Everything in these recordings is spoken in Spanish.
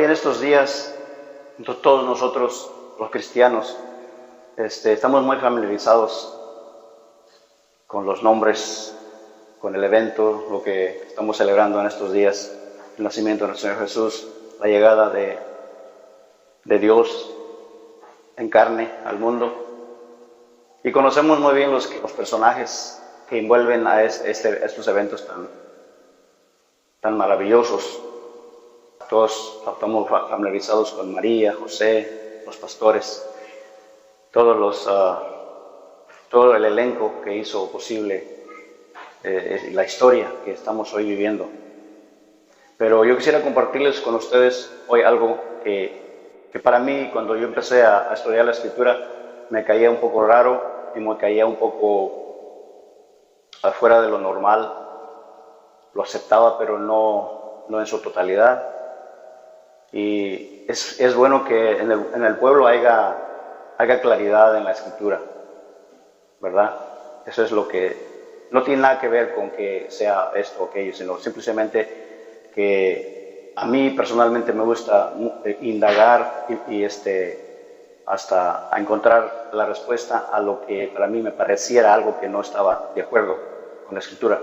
hoy en estos días, todos nosotros, los cristianos, estamos muy familiarizados con los nombres, con el evento, lo que estamos celebrando en estos días, el nacimiento de nuestro Señor Jesús, la llegada de Dios en carne al mundo. Y conocemos muy bien los personajes que envuelven a estos eventos tan maravillosos. Todos estamos familiarizados con María, José, los pastores, todo el elenco que hizo posible la historia que estamos hoy viviendo. Pero yo quisiera compartirles con ustedes hoy algo que para mí, cuando yo empecé a estudiar la Escritura, me caía un poco raro y me caía un poco afuera de lo normal. Lo aceptaba, pero no en su totalidad. Y es bueno que en el pueblo haya claridad en la Escritura, ¿verdad? Eso es lo que no tiene nada que ver con que sea esto o aquello, sino simplemente que a mí personalmente me gusta indagar y hasta encontrar la respuesta a lo que para mí me pareciera algo que no estaba de acuerdo con la Escritura.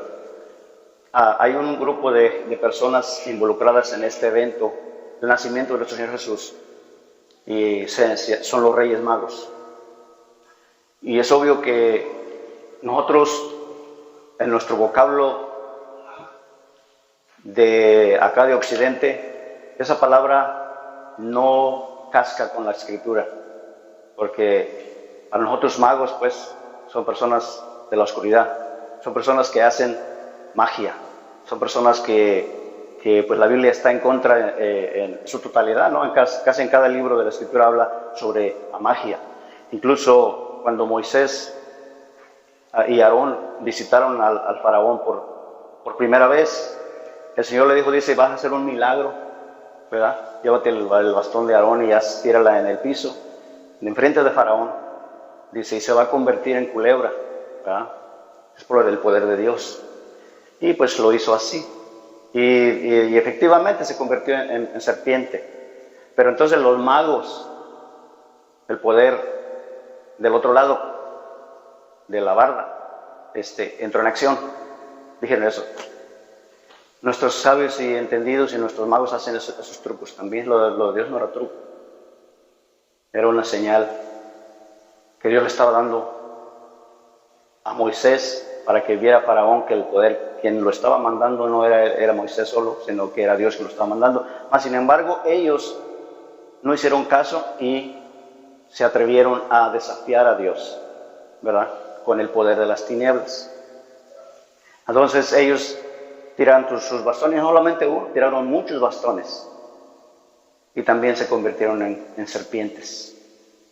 Hay un grupo de personas involucradas en este evento del nacimiento de nuestro Señor Jesús, y son los Reyes Magos. Y es obvio que nosotros, en nuestro vocablo de acá de Occidente, esa palabra no casca con la Escritura, porque a nosotros magos, pues, son personas de la oscuridad, son personas que hacen magia, son personas que pues la Biblia está en contra en su totalidad, ¿no? Casi en cada libro de la Escritura habla sobre la magia. Incluso cuando Moisés y Aarón visitaron al faraón por primera vez, el Señor le dice, vas a hacer un milagro, ¿verdad? Llévate el bastón de Aarón y tírala en el piso, en frente de faraón. Dice, y se va a convertir en culebra, ¿verdad? Es por el poder de Dios. Y pues lo hizo así. Y efectivamente se convirtió en serpiente. Pero entonces los magos, el poder del otro lado de la barda, entró en acción. Dijeron eso. Nuestros sabios y entendidos y nuestros magos hacen esos trucos. También lo de Dios no era truco. Era una señal que Dios le estaba dando a Moisés para que viera Faraón que el poder, quien lo estaba mandando no era Moisés solo, sino que era Dios que lo estaba mandando. Mas, sin embargo, ellos no hicieron caso y se atrevieron a desafiar a Dios, ¿verdad? Con el poder de las tinieblas. Entonces ellos tiraron sus bastones, no solamente uno, tiraron muchos bastones y también se convirtieron en serpientes.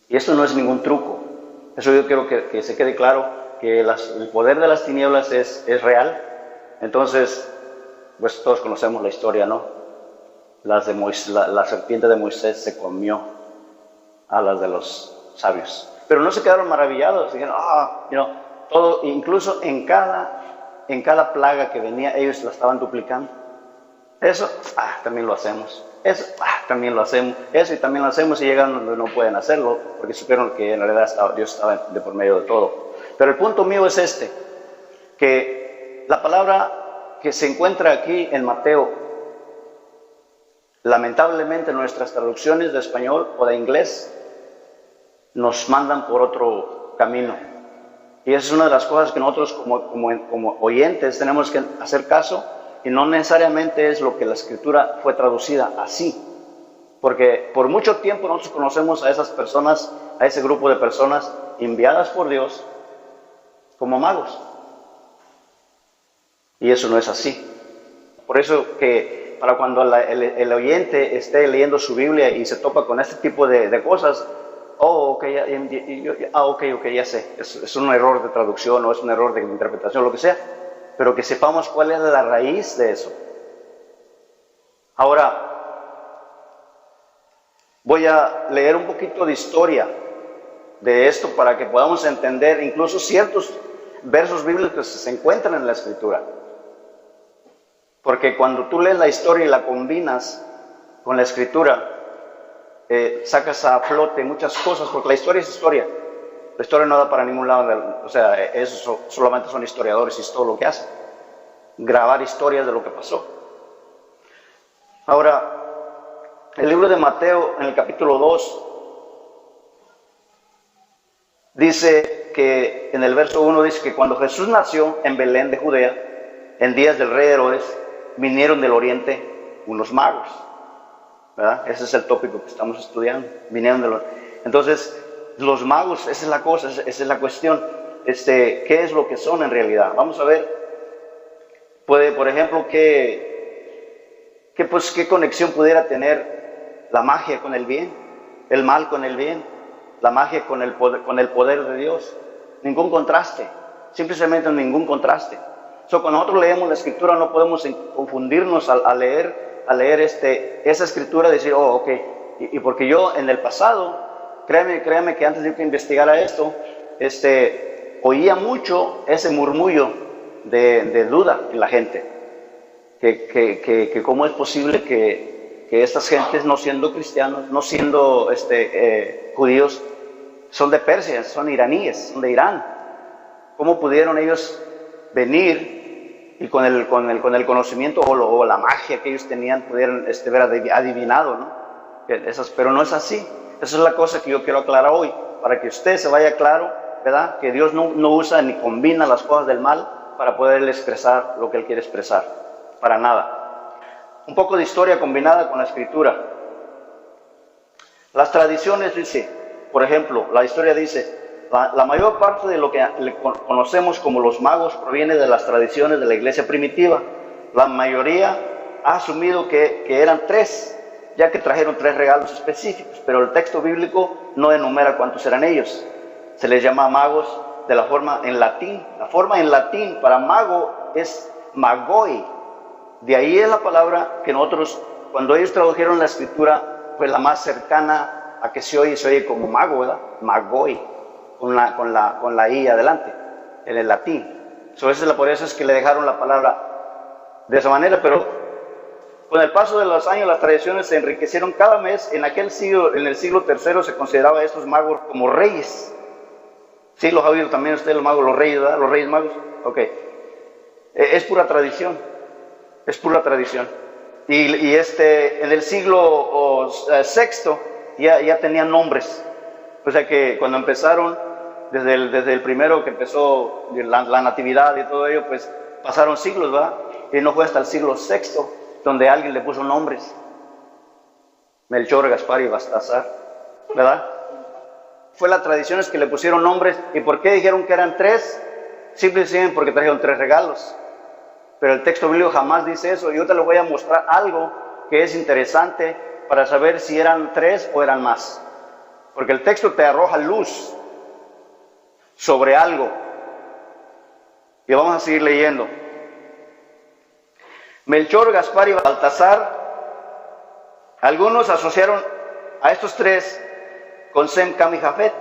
Y esto no es ningún truco. Eso yo quiero que se quede claro, que el poder de las tinieblas es real. Entonces, pues todos conocemos la historia, ¿no? La serpiente de Moisés se comió a las de los sabios. Pero no se quedaron maravillados, dijeron, todo, incluso en cada plaga que venía, ellos la estaban duplicando. Eso, también lo hacemos. Eso, también lo hacemos. Eso y también lo hacemos, y llegan donde no pueden hacerlo, porque supieron que en realidad Dios estaba de por medio de todo. Pero el punto mío es que la palabra que se encuentra aquí en Mateo, lamentablemente nuestras traducciones de español o de inglés nos mandan por otro camino. Y esa es una de las cosas que nosotros como oyentes tenemos que hacer caso, y no necesariamente es lo que la Escritura fue traducida así. Porque por mucho tiempo nosotros conocemos a esas personas, a ese grupo de personas enviadas por Dios como magos. Y eso no es así. Por eso que para cuando el oyente esté leyendo su Biblia y se topa con este tipo de cosas, ok, ya sé, es un error de traducción o es un error de interpretación, lo que sea, pero que sepamos cuál es la raíz de eso. Ahora, voy a leer un poquito de historia de esto para que podamos entender incluso ciertos versos bíblicos que se encuentran en la Escritura. Porque cuando tú lees la historia y la combinas con la escritura, sacas a flote muchas cosas, porque la historia es historia. La historia no da para ningún lado, o sea, eso solamente son historiadores y es todo lo que hacen. Grabar historias de lo que pasó. Ahora, el libro de Mateo, en el capítulo 2, dice que, en el verso 1, dice que cuando Jesús nació en Belén de Judea, en días del rey Herodes, vinieron del oriente unos magos, ¿verdad? Ese es el tópico que estamos estudiando. Entonces, los magos, esa es la cosa, esa es la cuestión. ¿Qué es lo que son en realidad? Vamos a ver. Por ejemplo, ¿qué conexión pudiera tener la magia con el bien, el mal con el bien, la magia con el poder de Dios? Ningún contraste, simplemente ningún contraste. Cuando nosotros leemos la escritura no podemos confundirnos al leer esa escritura y decir, oh, ok, y porque yo en el pasado, créame que antes de que investigara esto, oía mucho ese murmullo de duda en la gente, que cómo es posible que estas gentes, no siendo cristianos, no siendo judíos, son de Persia, son iraníes, son de Irán. ¿Cómo pudieron ellos venir y con el conocimiento o la magia que ellos tenían, pudieran haber adivinado, ¿no? Pero no es así. Esa es la cosa que yo quiero aclarar hoy, para que usted se vaya claro, ¿verdad? Que Dios no usa ni combina las cosas del mal para poder expresar lo que Él quiere expresar. Para nada. Un poco de historia combinada con la escritura. Las tradiciones, dice, por ejemplo, la historia dice, la mayor parte de lo que conocemos como los magos proviene de las tradiciones de la iglesia primitiva. La mayoría ha asumido que eran 3, ya que trajeron 3 regalos específicos, pero el texto bíblico no enumera cuántos eran ellos. Se les llama magos de la forma en latín. La forma en latín para mago es magoi. De ahí es la palabra que nosotros, cuando ellos tradujeron la escritura, pues la más cercana a que se oye como mago, ¿verdad? Magoi, con la I adelante, en el latín. Por eso es que le dejaron la palabra de esa manera, pero con el paso de los años las tradiciones se enriquecieron cada mes. En el siglo III se consideraba a estos magos como reyes. Sí, los ha oído también usted, los magos, los reyes, ¿verdad? Los reyes magos. Ok. Es pura tradición. Es pura tradición. Y en el siglo VI ya tenían nombres. O sea que cuando empezaron, desde el primero que empezó la natividad y todo ello, pues pasaron siglos, ¿verdad? Y no fue hasta el siglo VI donde alguien le puso nombres. Melchor, Gaspar y Baltasar, ¿verdad? Fue las tradiciones que le pusieron nombres. ¿Y por qué dijeron que eran 3? Simplemente porque trajeron 3 regalos. Pero el texto bíblico jamás dice eso. Yo te les voy a mostrar algo que es interesante para saber si eran 3 o eran más. Porque el texto te arroja luz sobre algo. Y vamos a seguir leyendo. Melchor, Gaspar y Baltasar. Algunos asociaron a estos 3 con Sem, Cam y Jafet,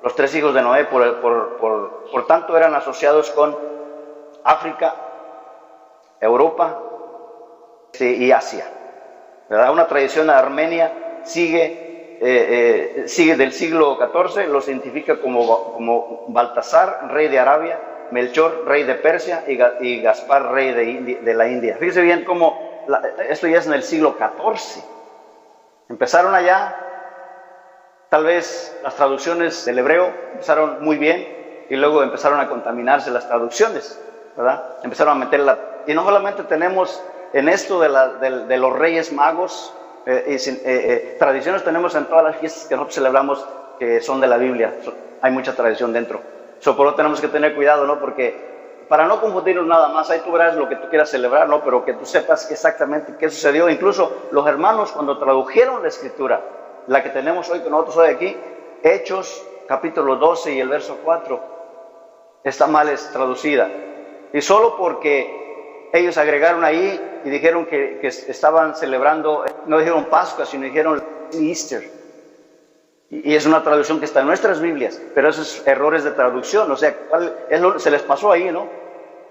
los 3 hijos de Noé. Por tanto eran asociados con África, Europa y Asia, ¿verdad? Una tradición armenia sigue del siglo XIV, los identifica como Baltasar, rey de Arabia, Melchor, rey de Persia, y Gaspar, rey de la India. Fíjense bien cómo esto ya es en el siglo XIV. Empezaron allá, tal vez las traducciones del hebreo empezaron muy bien y luego empezaron a contaminarse las traducciones, ¿verdad? Empezaron a meterla. Y no solamente tenemos en esto de los reyes magos, tradiciones tenemos en todas las fiestas que nosotros celebramos que son de la Biblia. Hay mucha tradición dentro. Por eso tenemos que tener cuidado, ¿no? Porque para no confundirnos nada más, ahí tú verás lo que tú quieras celebrar, ¿no? Pero que tú sepas exactamente qué sucedió. Incluso los hermanos, cuando tradujeron la escritura, la que tenemos hoy, que nosotros hoy aquí, Hechos, capítulo 12 y el verso 4, está mal traducida. Y solo porque ellos agregaron ahí y dijeron que estaban celebrando, no dijeron Pascua, sino dijeron Easter. Y es una traducción que está en nuestras Biblias, pero esos errores de traducción, o sea, se les pasó ahí, ¿no?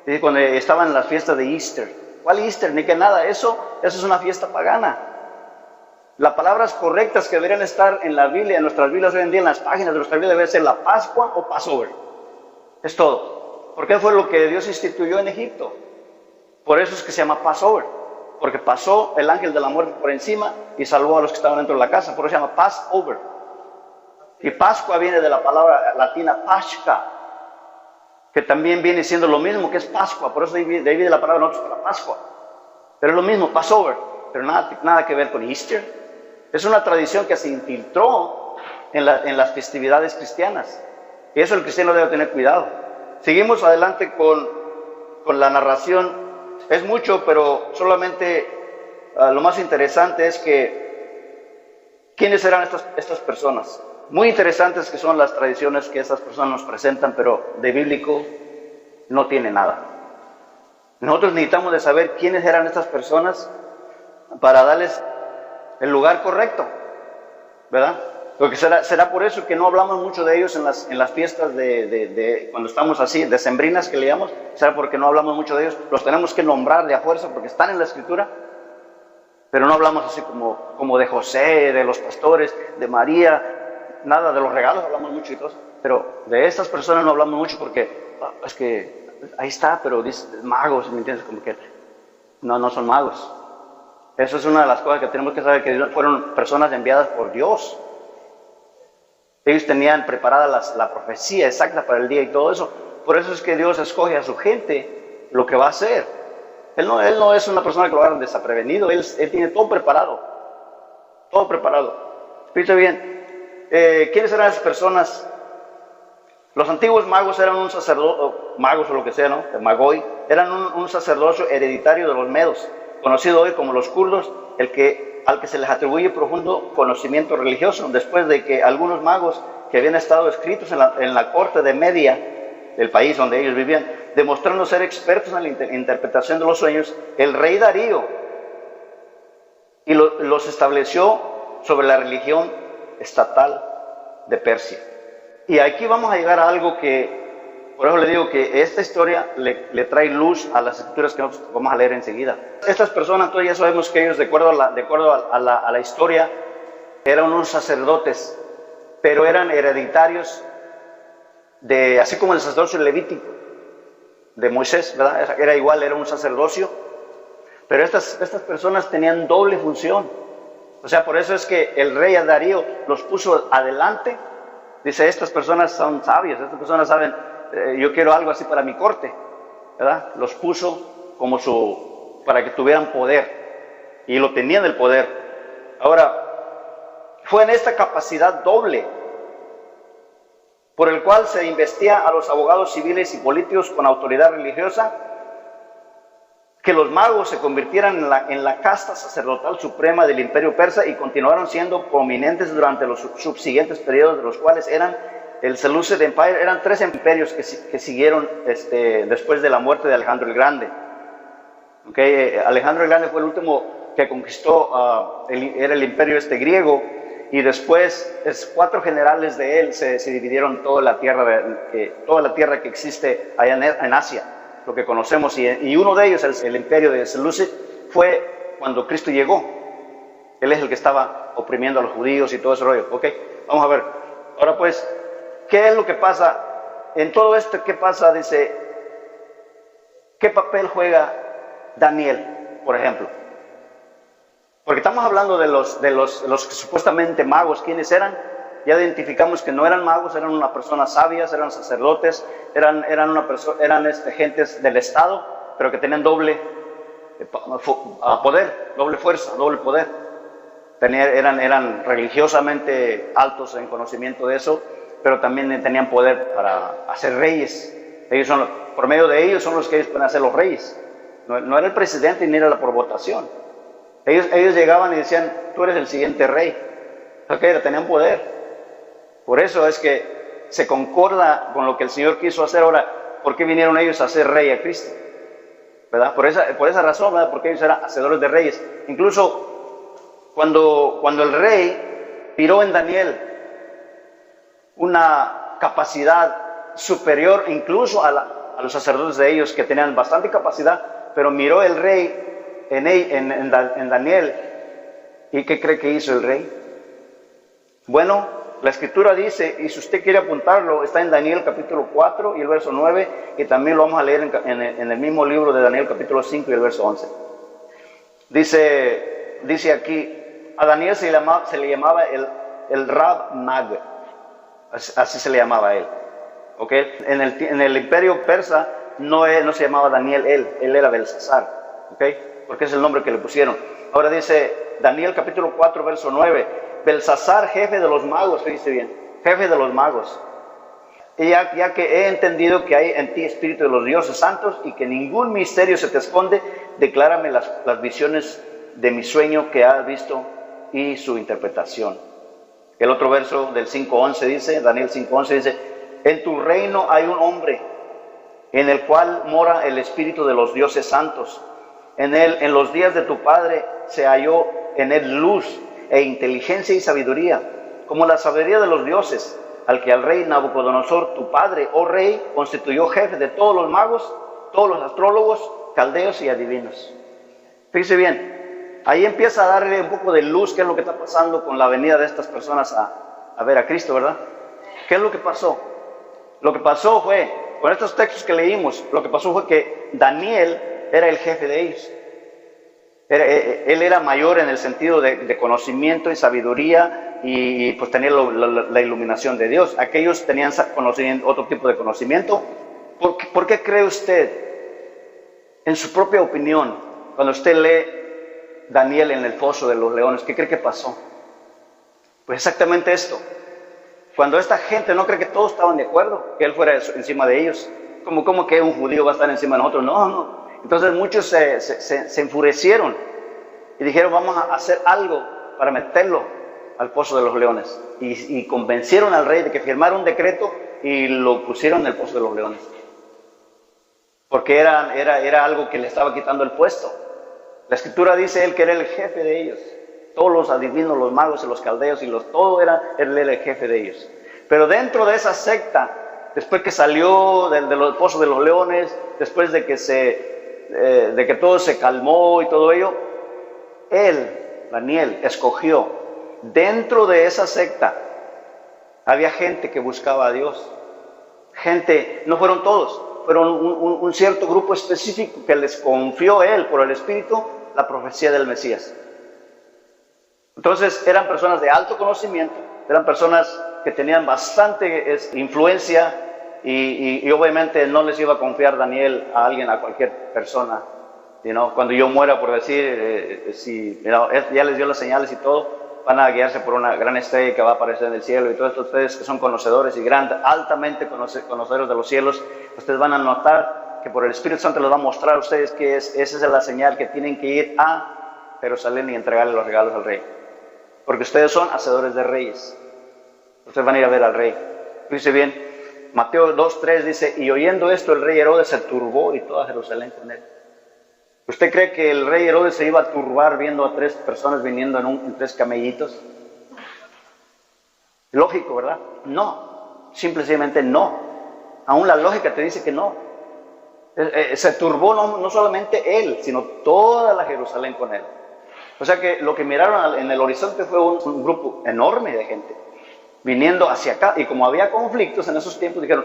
Y cuando estaban en las fiestas de Easter. ¿Cuál Easter? Ni que nada, eso es una fiesta pagana. Las palabras correctas que deberían estar en la Biblia, en nuestras Biblias hoy en día, en las páginas de nuestra Biblia, debe ser la Pascua o Passover. Es todo. Porque fue lo que Dios instituyó en Egipto. Por eso es que se llama Passover. Porque pasó el ángel de la muerte por encima y salvó a los que estaban dentro de la casa. Por eso se llama Passover. Y Pascua viene de la palabra latina Pascha, que también viene siendo lo mismo que es Pascua. Por eso de ahí viene la palabra nosotros para Pascua. Pero es lo mismo, Passover. Pero nada que ver con Easter. Es una tradición que se infiltró en las festividades cristianas. Y eso el cristiano debe tener cuidado. Seguimos adelante con la narración. Es mucho, pero solamente lo más interesante es que ¿quiénes eran estas personas? Muy interesantes que son las tradiciones que estas personas nos presentan, pero de bíblico no tiene nada. Nosotros necesitamos de saber quiénes eran estas personas para darles el lugar correcto, ¿verdad? Porque será por eso que no hablamos mucho de ellos en las fiestas de cuando estamos así, decembrinas que le llamamos. Será porque no hablamos mucho de ellos. Los tenemos que nombrar de a fuerza porque están en la Escritura. Pero no hablamos así como de José, de los pastores, de María. Nada, de los regalos hablamos mucho y todo. Pero de estas personas no hablamos mucho porque es que ahí está, pero dice magos, ¿me entiendes? Como que no son magos. Eso es una de las cosas que tenemos que saber, que fueron personas enviadas por Dios. Ellos tenían preparada la profecía exacta para el día y todo eso. Por eso es que Dios escoge a su gente lo que va a hacer. Él no es una persona que lo hagan desaprevenido. Él tiene todo preparado. Todo preparado. Escucha bien. ¿Quiénes eran esas personas? Los antiguos magos eran un sacerdote, magos o lo que sea, ¿no? El magoi. Eran un sacerdocio hereditario de los medos, conocido hoy como los kurdos, al que se les atribuye profundo conocimiento religioso, después de que algunos magos que habían estado escritos en la corte de Media, del país donde ellos vivían, demostrando ser expertos en la interpretación de los sueños, el rey Darío los estableció sobre la religión estatal de Persia. Y aquí vamos a llegar a algo que, por eso le digo que esta historia le trae luz a las escrituras que nosotros vamos a leer enseguida. Estas personas, entonces ya sabemos que ellos, de acuerdo a la historia, eran unos sacerdotes, pero eran hereditarios así como el sacerdocio levítico de Moisés, ¿verdad? Era igual, era un sacerdocio, pero estas personas tenían doble función. O sea, por eso es que el rey Darío los puso adelante. Dice, estas personas son sabias, estas personas saben, yo quiero algo así para mi corte, ¿verdad? Los puso para que tuvieran poder, y lo tenían el poder. Ahora, fue en esta capacidad doble por el cual se investía a los abogados civiles y políticos con autoridad religiosa, que los magos se convirtieran en la casta sacerdotal suprema del imperio persa y continuaron siendo prominentes durante los subsiguientes periodos, de los cuales eran el Seleucid Empire. Eran 3 imperios que siguieron después de la muerte de Alejandro el Grande. Alejandro el Grande fue el último que conquistó, era el imperio griego, y después 4 generales de él se dividieron toda la tierra que existe allá en Asia, lo que conocemos, y uno de ellos, el imperio de Seleucid, fue cuando Cristo llegó. Él es el que estaba oprimiendo a los judíos y todo ese rollo. Vamos a ver. Ahora pues, ¿qué es lo que pasa? En todo esto, ¿qué pasa? Dice, ¿qué papel juega Daniel, por ejemplo? Porque estamos hablando de los que supuestamente magos. ¿Quiénes eran? Ya identificamos que no eran magos, eran una persona sabias, eran sacerdotes, eran gentes del Estado, pero que tenían doble poder, doble fuerza, doble poder. Eran religiosamente altos en conocimiento de eso, pero también tenían poder para hacer reyes. Por medio de ellos son los que ellos pueden hacer los reyes. No era el presidente ni era por votación. Ellos llegaban y decían, tú eres el siguiente rey. Tenían poder. Por eso es que se concorda con lo que el Señor quiso hacer. Ahora, ¿por qué vinieron ellos a hacer rey a Cristo? ¿Verdad? Por esa razón, ¿verdad? Porque ellos eran hacedores de reyes. Incluso cuando el rey miró en Daniel una capacidad superior incluso a los sacerdotes de ellos, que tenían bastante capacidad, pero miró el rey en Daniel ¿Y qué cree que hizo el rey? Bueno, la escritura dice, y si usted quiere apuntarlo, está en Daniel capítulo 4 y el verso 9, y también lo vamos a leer en el mismo libro de Daniel capítulo 5 y el verso 11. Dice aquí, a Daniel se le llamaba el Rab Mag, así se le llamaba a él. ¿Okay? En el imperio persa no se llamaba Daniel él era Belsasar, ¿okay? Porque es el nombre que le pusieron. Ahora dice Daniel capítulo 4 verso 9, Belsasar, jefe de los magos, fíjese bien, jefe de los magos. Y ya que he entendido que hay en ti espíritu de los dioses santos y que ningún misterio se te esconde, declárame las visiones de mi sueño que has visto y su interpretación. El otro verso del 5:11 dice, Daniel 5:11 dice, en tu reino hay un hombre en el cual mora el espíritu de los dioses santos. En los días de tu padre se halló en él luz e inteligencia y sabiduría, como la sabiduría de los dioses, al que al rey Nabucodonosor, tu padre, oh rey, constituyó jefe de todos los magos, todos los astrólogos, caldeos y adivinos. Fíjese bien, ahí empieza a darle un poco de luz qué es lo que está pasando con la venida de estas personas a ver a Cristo, ¿verdad? ¿Qué es lo que pasó? Lo que pasó fue, con estos textos que leímos, lo que pasó fue que Daniel era el jefe de ellos. Él era mayor en el sentido de conocimiento y sabiduría y pues tenía la iluminación de Dios. Aquellos tenían otro tipo de conocimiento. ¿Por qué cree usted, en su propia opinión, cuando usted lee Daniel en el foso de los leones, qué cree que pasó? Pues exactamente esto. Cuando esta gente no cree que todos estaban de acuerdo, que él fuera encima de ellos, como que un judío va a estar encima de nosotros, no. Entonces muchos se enfurecieron y dijeron, vamos a hacer algo para meterlo al pozo de los leones. Y convencieron al rey de que firmara un decreto y lo pusieron en el pozo de los leones. Porque era algo que le estaba quitando el puesto. La escritura dice él que era el jefe de ellos. Todos los adivinos, los magos y los caldeos, él era el jefe de ellos. Pero dentro de esa secta, después que salió del pozo de los leones, después de que todo se calmó y todo ello, él, Daniel, escogió, dentro de esa secta, había gente que buscaba a Dios. Gente, no fueron todos, fueron un cierto grupo específico que les confió él, por el Espíritu, la profecía del Mesías. Entonces eran personas de alto conocimiento, eran personas que tenían bastante influencia y obviamente no les iba a confiar Daniel a alguien, a cualquier persona. Cuando yo muera, por decir, ya les dio las señales y todo, van a guiarse por una gran estrella que va a aparecer en el cielo, y todos ustedes que son conocedores y altamente conocedores de los cielos, ustedes van a notar que por el Espíritu Santo les va a mostrar a ustedes que esa es la señal que tienen que ir a Jerusalén y entregarle los regalos al rey. Porque ustedes son hacedores de reyes. Ustedes van a ir a ver al rey. Dice bien, Mateo 2:3 dice, y oyendo esto el rey Herodes se turbó y toda Jerusalén con él. ¿Usted cree que el rey Herodes se iba a turbar viendo a 3 personas viniendo en 3 camellitos? Lógico, ¿verdad? No, simplemente no. Aún la lógica te dice que no. Se turbó no solamente él, sino toda la Jerusalén con él. O sea que lo que miraron en el horizonte fue un grupo enorme de gente viniendo hacia acá. Y como había conflictos en esos tiempos, dijeron,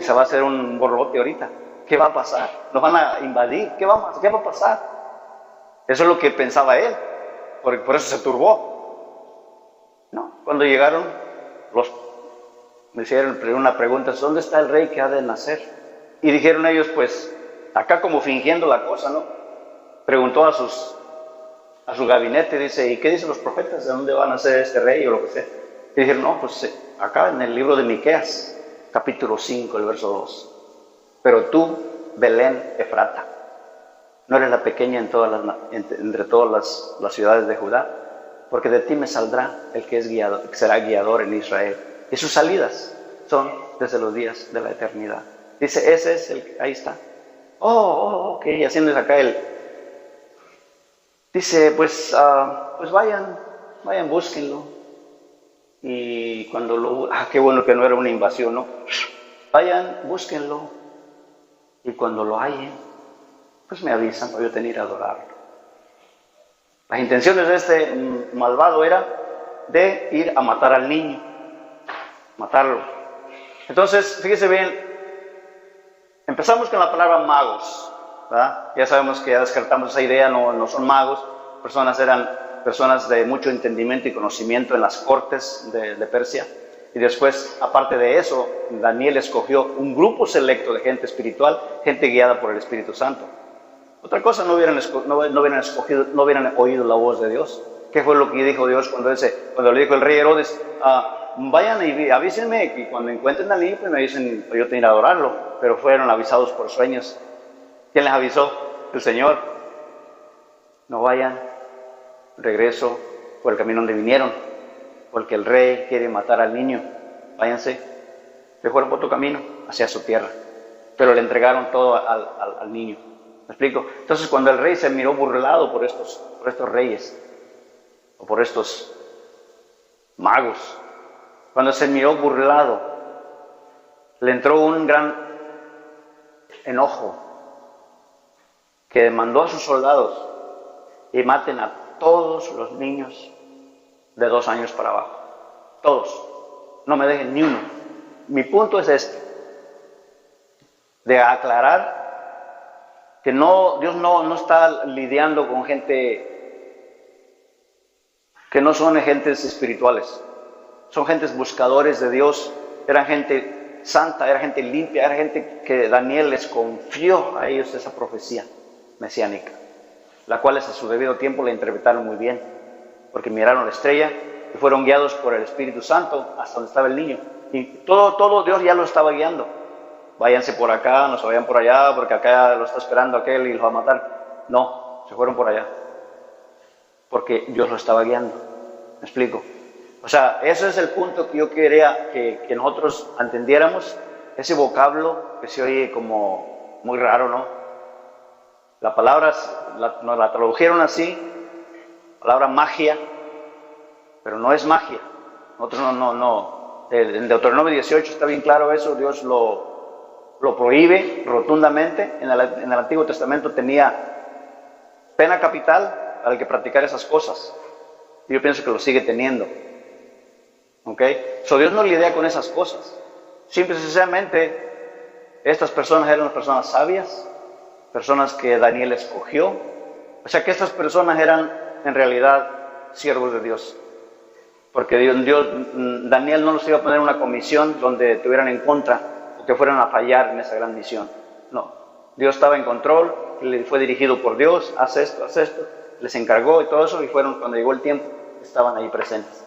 se va a hacer un borlote ahorita. ¿Qué va a pasar? ¿Nos van a invadir? ¿Qué va a pasar? Eso es lo que pensaba él. Por eso se turbó. No, cuando llegaron, me hicieron una pregunta, ¿dónde está el rey que ha de nacer? Y dijeron ellos, pues, acá como fingiendo la cosa, ¿no? Preguntó a su gabinete, dice, ¿y qué dicen los profetas? ¿De dónde va a nacer este rey o lo que sea? Y dijeron, no, pues acá en el libro de Miqueas, capítulo 5, el verso 2. Pero tú, Belén Efrata, no eres la pequeña entre todas las ciudades de Judá, porque de ti me saldrá el que será guiador en Israel. Y sus salidas son desde los días de la eternidad. Dice, ese es ahí está. Ok, haciéndose acá dice, pues vayan, búsquenlo. Y cuando qué bueno que no era una invasión, ¿no? Vayan, búsquenlo. Y cuando lo hallen, pues me avisan para yo tener a adorarlo. Las intenciones de este malvado era de ir a matar al niño, matarlo. Entonces, fíjese bien, empezamos con la palabra magos, ¿verdad? Ya sabemos que ya descartamos esa idea, no son magos, eran personas de mucho entendimiento y conocimiento en las cortes de Persia. Y después, aparte de eso, Daniel escogió un grupo selecto de gente espiritual, gente guiada por el Espíritu Santo. Otra cosa, no hubieran oído la voz de Dios. ¿Qué fue lo que dijo Dios cuando le dijo el rey Herodes? Vayan y avísenme, y cuando encuentren al niño, pues me dicen, yo tengo que ir a adorarlo. Pero fueron avisados por sueños. ¿Quién les avisó? El Señor. No vayan, regreso por el camino donde vinieron, porque el rey quiere matar al niño. Váyanse. Se fueron por otro camino, hacia su tierra. Pero le entregaron todo al niño. ¿Me explico? Entonces, cuando el rey se miró burlado por estos reyes, o por estos magos, cuando se miró burlado, le entró un gran enojo, que mandó a sus soldados y maten a todos los niños de 2 años para abajo. Todos. No me dejen ni uno. Mi punto es este, de aclarar que Dios no está lidiando con gente que no son gentes espirituales. Son gentes buscadores de Dios. Eran gente santa, era gente limpia, era gente que Daniel les confió a ellos esa profecía mesiánica, la cual a su debido tiempo la interpretaron muy bien, porque miraron la estrella y fueron guiados por el Espíritu Santo hasta donde estaba el niño. Y todo Dios ya lo estaba guiando. Váyanse por acá, no se vayan por allá, porque acá lo está esperando aquel y los va a matar. No, se fueron por allá, porque Dios lo estaba guiando. ¿Me explico? O sea, ese es el punto que yo quería que nosotros entendiéramos, ese vocablo que se oye como muy raro, ¿no? La palabra, nos la tradujeron así, palabra magia, pero no es magia. Nosotros no. En Deuteronomio 18 está bien claro eso, Dios lo prohíbe rotundamente. En el Antiguo Testamento tenía pena capital al que practicara esas cosas. Y yo pienso que lo sigue teniendo. ¿Ok? So, Dios no lidia con esas cosas. Simple y sencillamente, estas personas eran las personas sabias, personas que Daniel escogió. O sea que estas personas eran en realidad siervos de Dios. Porque Daniel no los iba a poner en una comisión donde estuvieran en contra o que fueran a fallar en esa gran misión. No, Dios estaba en control, le fue dirigido por Dios, haz esto, les encargó y todo eso, y fueron, cuando llegó el tiempo, estaban ahí presentes.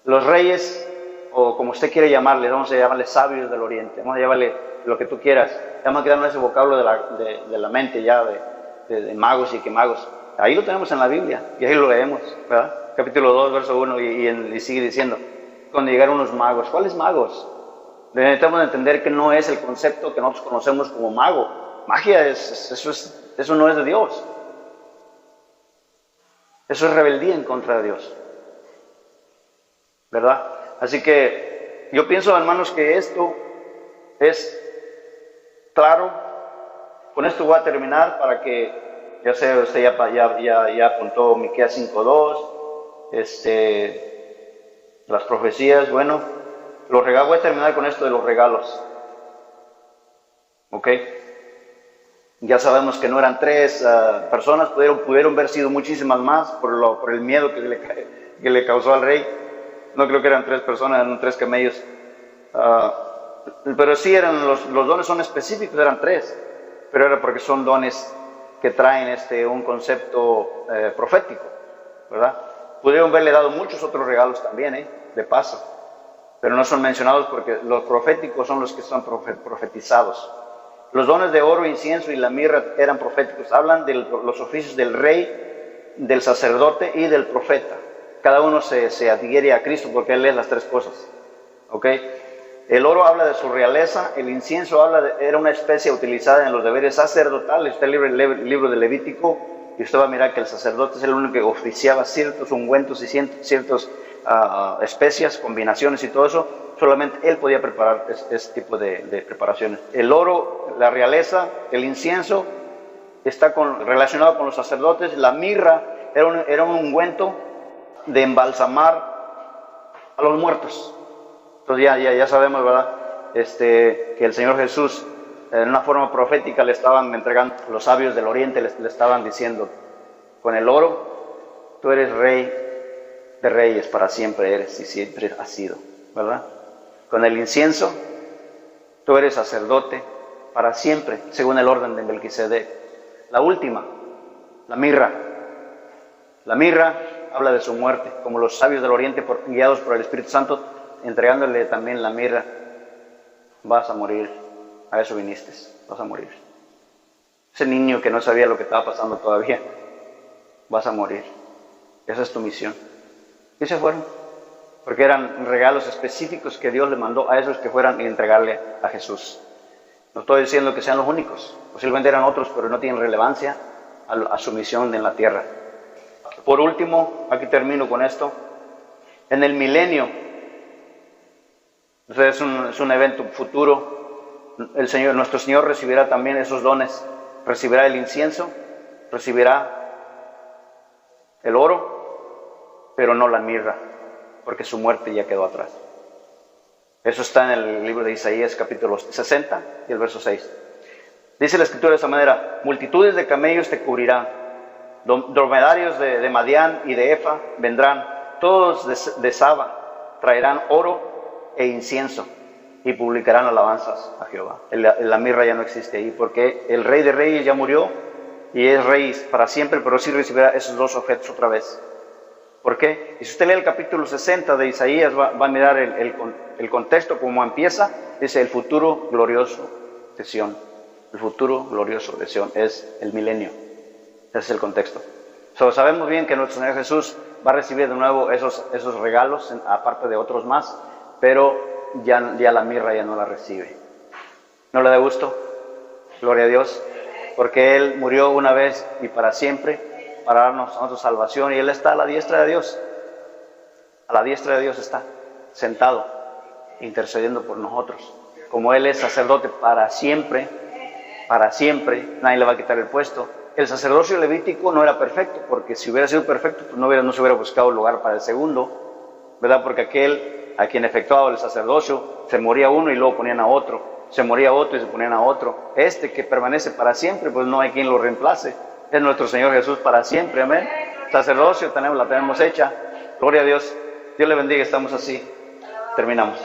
Los reyes, o como usted quiere llamarles, vamos a llamarles sabios del oriente, vamos a llamarle lo que tú quieras, vamos a quedarnos ese vocablo de la mente ya, de magos y que magos. Ahí lo tenemos en la Biblia, y ahí lo leemos, ¿verdad? Capítulo 2, verso 1, y sigue diciendo, cuando llegaron unos magos. ¿Cuáles magos? Necesitamos entender que no es el concepto que nosotros conocemos como mago. Magia, eso no es de Dios. Eso es rebeldía en contra de Dios, ¿verdad? Así que yo pienso, hermanos, que esto es claro. Con esto voy a terminar para que, ya sé, usted ya apuntó Miqueas 5:2, las profecías. Bueno, los regalos, voy a terminar con esto de los regalos. ¿Ok? Ya sabemos que no eran 3 personas, pudieron haber sido muchísimas más por el miedo que le causó al rey. No creo que eran 3 personas, eran 3 camellos. Pero sí, los dones son específicos, eran 3. Pero era porque son dones que traen un concepto profético, ¿verdad? Pudieron haberle dado muchos otros regalos también, de paso. Pero no son mencionados porque los proféticos son los que son profetizados. Los dones de oro, incienso y la mirra eran proféticos. Hablan de los oficios del rey, del sacerdote y del profeta. Cada uno se adhiere a Cristo porque él es las 3 cosas. ¿Ok? El oro habla de su realeza. El incienso era una especie utilizada en los deberes sacerdotales. Usted lee el libro de Levítico y usted va a mirar que el sacerdote es el único que oficiaba ciertos ungüentos y ciertas especias, combinaciones y todo eso. Solamente él podía preparar este tipo de preparaciones. El oro, la realeza, el incienso está relacionado con los sacerdotes. La mirra era un ungüento de embalsamar a los muertos. Entonces ya sabemos, ¿verdad? Que el Señor Jesús, en una forma profética, le estaban entregando, los sabios del oriente le estaban diciendo: con el oro, tú eres rey de reyes, para siempre eres y siempre has sido, ¿verdad? Con el incienso, tú eres sacerdote para siempre, según el orden de Melquisedec. La última, la mirra. La mirra habla de su muerte, como los sabios del oriente, guiados por el Espíritu Santo, entregándole también la mirra. Vas a morir, a eso viniste, vas a morir. Ese niño que no sabía lo que estaba pasando todavía, vas a morir. Esa es tu misión. Y se fueron, porque eran regalos específicos que Dios le mandó a esos que fueran a entregarle a Jesús. No estoy diciendo que sean los únicos, posiblemente eran otros, pero no tienen relevancia a su misión en la tierra. Por último, aquí termino con esto. En el milenio, es un evento futuro, nuestro Señor recibirá también esos dones. Recibirá el incienso, recibirá el oro, pero no la mirra, porque su muerte ya quedó atrás. Eso está en el libro de Isaías, capítulo 60 y el verso 6. Dice la Escritura de esa manera: multitudes de camellos te cubrirán, dromedarios de Madián y de Efa vendrán, todos de Saba traerán oro e incienso y publicarán alabanzas a Jehová. La mirra ya no existe ahí, porque el Rey de Reyes ya murió y es Rey para siempre, pero sí recibirá esos dos objetos otra vez. ¿Por qué? Y si usted lee el capítulo 60 de Isaías, va a mirar el contexto, como empieza. Dice: el futuro glorioso de Sión. El futuro glorioso de Sión es el milenio. Ese es el contexto. Sabemos bien que nuestro Señor Jesús va a recibir de nuevo esos regalos, aparte de otros más, pero ya la mirra ya no la recibe. ¿No le da gusto? Gloria a Dios. Porque Él murió una vez y para siempre, para darnos a nosotros salvación, y Él está a la diestra de Dios. A la diestra de Dios está, sentado, intercediendo por nosotros. Como Él es sacerdote para siempre, nadie le va a quitar el puesto. El sacerdocio levítico no era perfecto, porque si hubiera sido perfecto, pues no se hubiera buscado lugar para el segundo, ¿verdad? Porque aquel a quien efectuaba el sacerdocio, se moría uno y luego ponían a otro, se moría otro y se ponían a otro. Que permanece para siempre, pues no hay quien lo reemplace. Es nuestro Señor Jesús para siempre, amén. Sacerdocio la tenemos hecha. Gloria a Dios. Dios le bendiga, estamos así. Terminamos.